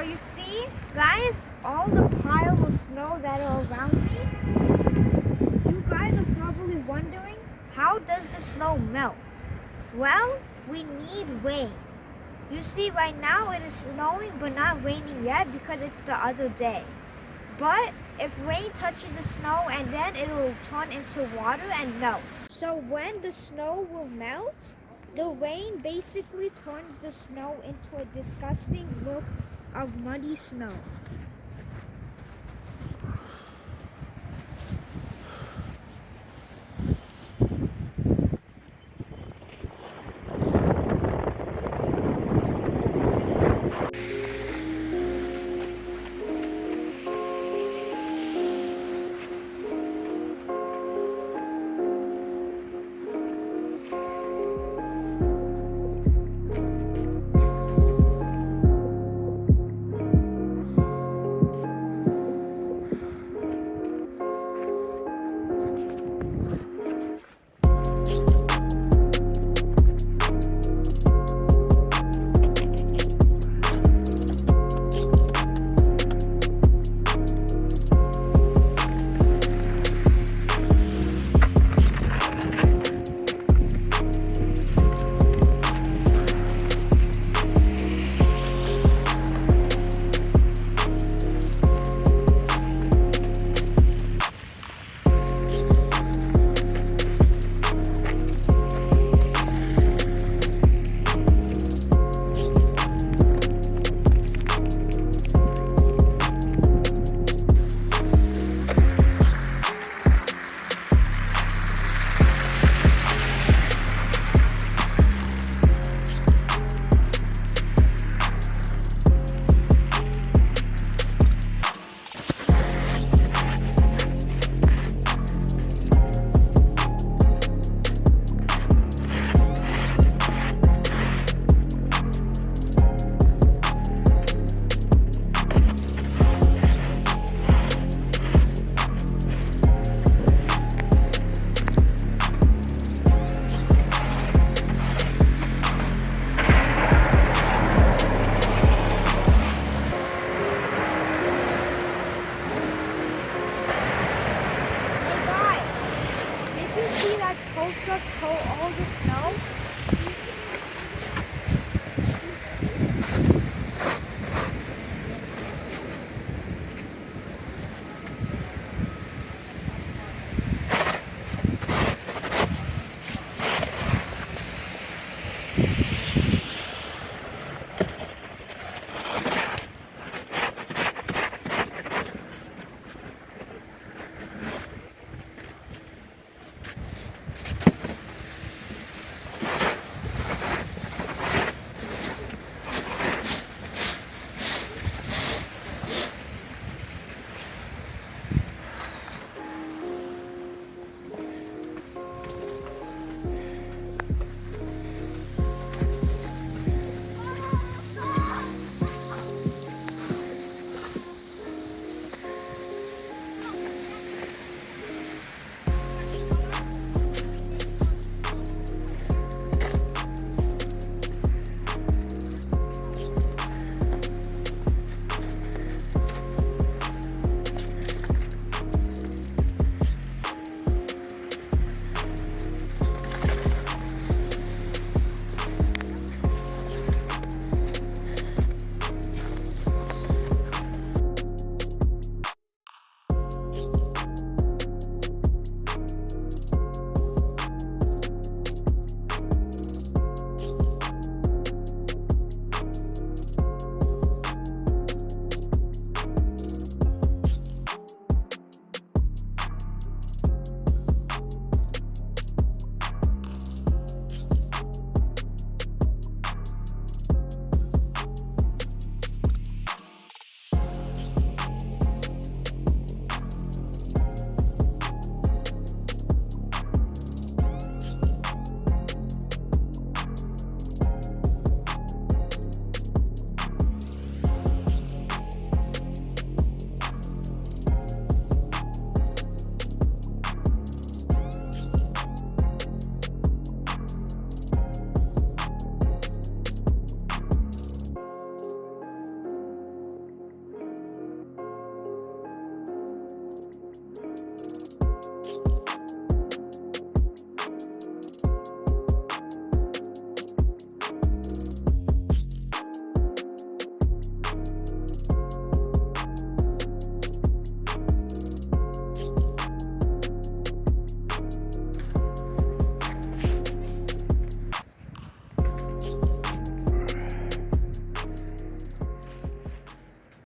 you see, guys, all the piles of snow that are around me, you guys are probably wondering, how does the snow melt? Well, we need rain. You see, right now it is snowing but not raining yet because it's the other day. But if rain touches the snow, and then it will turn into water and melt. So when the snow will melt, the rain basically turns the snow into a disgusting look of muddy snow.